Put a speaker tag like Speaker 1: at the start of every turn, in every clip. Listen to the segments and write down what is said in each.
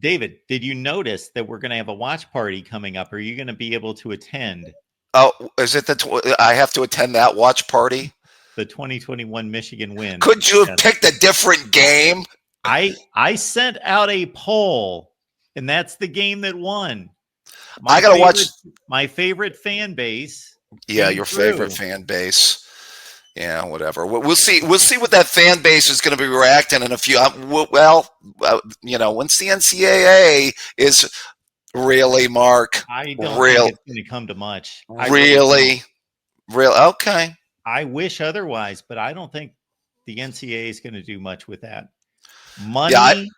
Speaker 1: David, did you notice that we're going to have a watch party coming up? Are you going to be able to attend
Speaker 2: Oh, is it I have to attend that watch party?
Speaker 1: the 2021 Michigan win?
Speaker 2: Could you have
Speaker 1: Yes.
Speaker 2: picked a different game?
Speaker 1: I sent out a poll, and that's the game that won.
Speaker 2: I gotta watch.
Speaker 1: My favorite fan base.
Speaker 2: Yeah, your favorite fan base. Yeah, whatever. We'll see. We'll see what that fan base is going to be reacting in a few. Once the NCAA is really, Mark.
Speaker 1: I don't think it's going to come to much.
Speaker 2: Really. Okay.
Speaker 1: I wish otherwise, but I don't think the NCAA is going to do much with that. Money,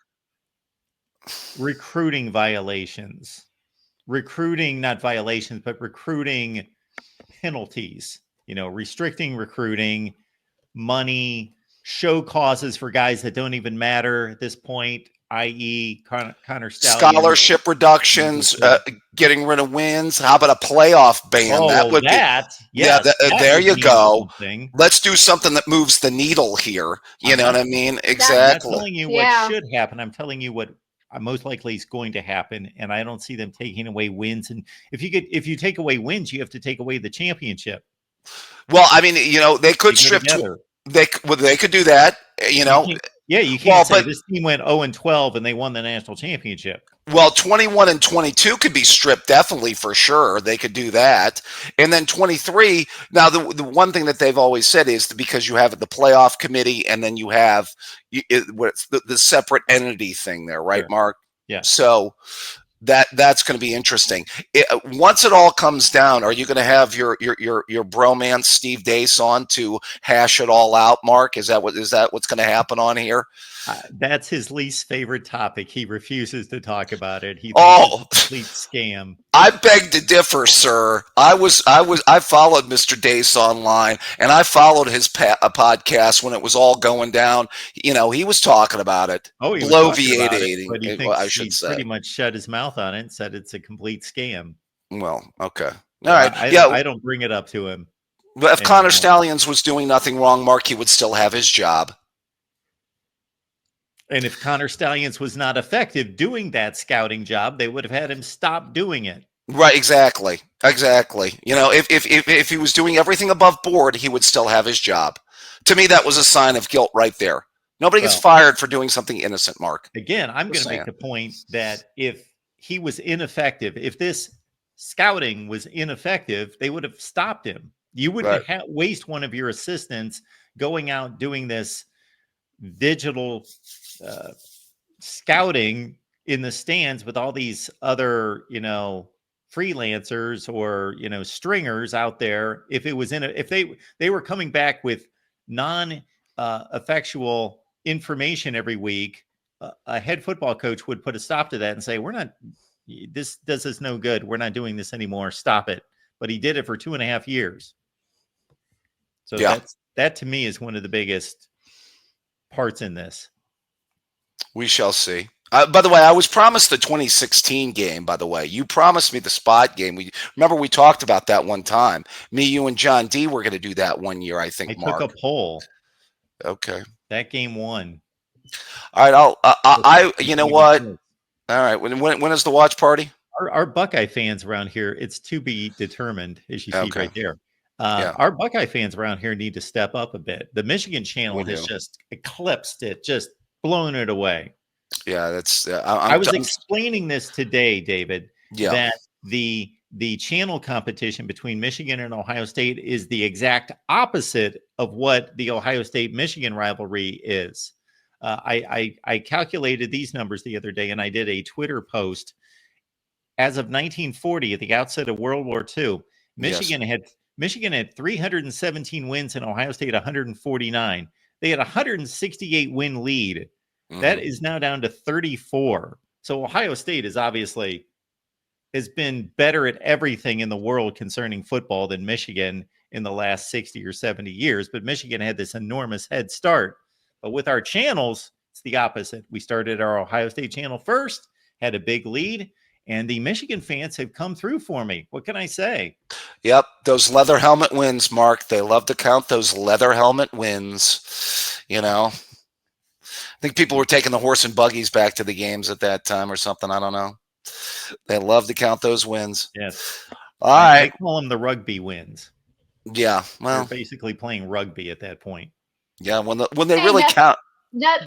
Speaker 1: recruiting violations, not violations, but recruiting penalties. Restricting recruiting, money, show causes for guys that don't even matter at this point, i.e. Connor Stallions.
Speaker 2: Scholarship reductions, getting rid of wins. How about a playoff ban?
Speaker 1: That would
Speaker 2: there you go. Something. Let's do something that moves the needle here. You know what I mean? Exactly.
Speaker 1: I'm not telling you what should happen. I'm telling you what most likely is going to happen, and I don't see them taking away wins. And if you take away wins, you have to take away the championship.
Speaker 2: Well, I mean, they could strip. They could do that.
Speaker 1: You can't say this team went 0-12 and they won the national championship.
Speaker 2: Well, 21 and 22 could be stripped, definitely, for sure. They could do that. And then 23. Now, the one thing that they've always said is because you have the playoff committee and then you have the separate entity thing there, right, sure. Mark?
Speaker 1: Yeah.
Speaker 2: So that's going to be interesting. Once it all comes down, are you going to have your bromance Steve Dace on to hash it all out, Mark? Is that what's going to happen on here?
Speaker 1: That's his least favorite topic. He refuses to talk about it. He thinks it's a complete scam.
Speaker 2: I beg to differ, sir. I followed Mr. Dace online, and I followed his podcast when it was all going down. He was talking about it.
Speaker 1: Oh, he
Speaker 2: bloviating.
Speaker 1: But he thinks he pretty much shut his mouth on it and said it's a complete scam.
Speaker 2: Well, okay, all right.
Speaker 1: I don't bring it up to him.
Speaker 2: But if Connor Stallions was doing nothing wrong, Mark, he would still have his job.
Speaker 1: And if Connor Stallions was not effective doing that scouting job, they would have had him stop doing it.
Speaker 2: Right, exactly. If he was doing everything above board, he would still have his job. To me, that was a sign of guilt right there. Nobody gets fired for doing something innocent, Mark.
Speaker 1: Again, I'm going to make the point that if he was ineffective, if this scouting was ineffective, they would have stopped him. You wouldn't waste one of your assistants going out doing this digital scouting in the stands with all these other, freelancers or, stringers out there. If it was if they were coming back with effectual information every week, a head football coach would put a stop to that and say, this does us no good. We're not doing this anymore. Stop it. But he did it for 2.5 years. So that to me is one of the biggest parts in this.
Speaker 2: We shall see. By the way, I was promised the 2016 game, by the way. You promised me the spot game. Remember we talked about that one time. Me, you, and John D were going to do that one year, I think, Mark.
Speaker 1: I took a poll.
Speaker 2: Okay.
Speaker 1: That game won.
Speaker 2: All right. You know what? All right. When is the watch party?
Speaker 1: Our Buckeye fans around here, it's to be determined, as you see right there. Our Buckeye fans around here need to step up a bit. The Michigan channel has just eclipsed it, just blown it away.
Speaker 2: Yeah, that's.
Speaker 1: I was explaining this today, David. Yeah. That the channel competition between Michigan and Ohio State is the exact opposite of what the Ohio State-Michigan rivalry is. I calculated these numbers the other day, and I did a Twitter post. As of 1940, at the outset of World War II, Michigan had 317 wins and Ohio State 149. They had a 168 win lead. Mm-hmm. That is now down to 34. So Ohio State has been better at everything in the world concerning football than Michigan in the last 60 or 70 years. But Michigan had this enormous head start. But with our channels, it's the opposite. We started our Ohio State channel first, had a big lead, and the Michigan fans have come through for me. What can I say?
Speaker 2: Yep, those leather helmet wins, Mark. They love to count those leather helmet wins. think people were taking the horse and buggies back to the games at that time or something. I don't know. They love to count those wins.
Speaker 1: Yes.
Speaker 2: All
Speaker 1: I
Speaker 2: right.
Speaker 1: call them the rugby wins.
Speaker 2: Yeah.
Speaker 1: They're
Speaker 2: Well,
Speaker 1: basically playing rugby at that point.
Speaker 2: yeah. When they
Speaker 3: Hey,
Speaker 2: really count.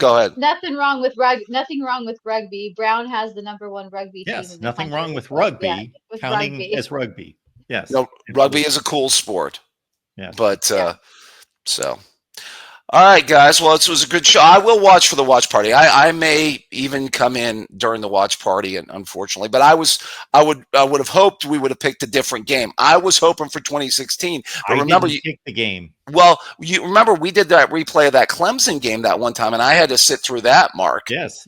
Speaker 2: Go ahead.
Speaker 3: nothing wrong with rugby. Brown has the #1 rugby team
Speaker 1: Yes,
Speaker 3: in the
Speaker 1: nothing
Speaker 3: country.
Speaker 1: wrong with
Speaker 3: So, yeah,
Speaker 1: rugby,
Speaker 3: with
Speaker 1: counting
Speaker 3: rugby.
Speaker 1: as rugby. Yes.
Speaker 2: No, rugby is a cool sport.
Speaker 1: Yes.
Speaker 2: But so. All right, guys. Well, it was a good show. I will watch for the watch party. I may even come in during the watch party, and unfortunately, but I would have hoped we would have picked a different game. I was hoping for 2016, but
Speaker 1: I
Speaker 2: remember,
Speaker 1: didn't pick the game.
Speaker 2: well, you remember we did that replay of that Clemson game that one time, and I had to sit through that, Mark.
Speaker 1: Yes,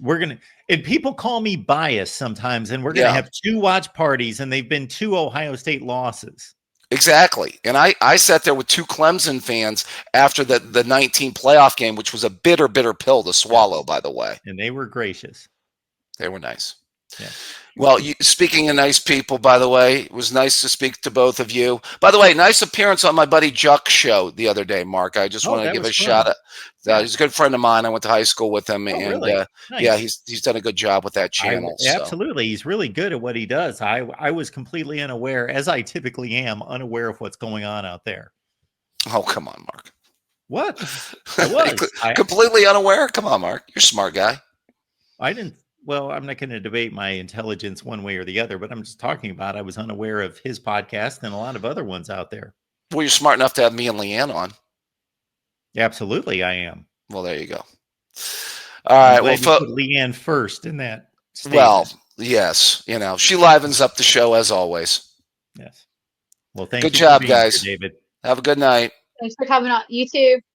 Speaker 1: and people call me biased sometimes, and we're gonna have 2 watch parties, and they've been 2 Ohio State losses.
Speaker 2: Exactly. And I sat there with 2 Clemson fans after the 19 playoff game, which was a bitter, bitter pill to swallow, by the way.
Speaker 1: And they were gracious.
Speaker 2: They were nice.
Speaker 1: Yeah.
Speaker 2: Well, speaking of nice people, by the way, it was nice to speak to both of you. By the way, nice appearance on my buddy Juck's show the other day, Mark. I just want to give a shout out. He's a good friend of mine. I went to high school with him, and
Speaker 1: really? Nice.
Speaker 2: yeah, he's done a good job with that channel.
Speaker 1: Absolutely, he's really good at what he does. I was completely unaware, as I typically am, unaware of what's going on out there.
Speaker 2: Oh, come on, Mark.
Speaker 1: What? I was
Speaker 2: completely unaware. Come on, Mark. You're a smart guy.
Speaker 1: I didn't. Well, I'm not going to debate my intelligence one way or the other, but I'm just talking about I was unaware of his podcast and a lot of other ones out there.
Speaker 2: Well, you're smart enough to have me and Leanne on.
Speaker 1: Absolutely, I am.
Speaker 2: Well, there you go. All right. Well,
Speaker 1: put Leanne first in that statement.
Speaker 2: Well, yes. She livens up the show as always.
Speaker 1: Yes. Well, thank
Speaker 2: you. Good
Speaker 1: you
Speaker 2: job, guys.
Speaker 1: here, David.
Speaker 2: Have a good night.
Speaker 3: Thanks for coming on. You too.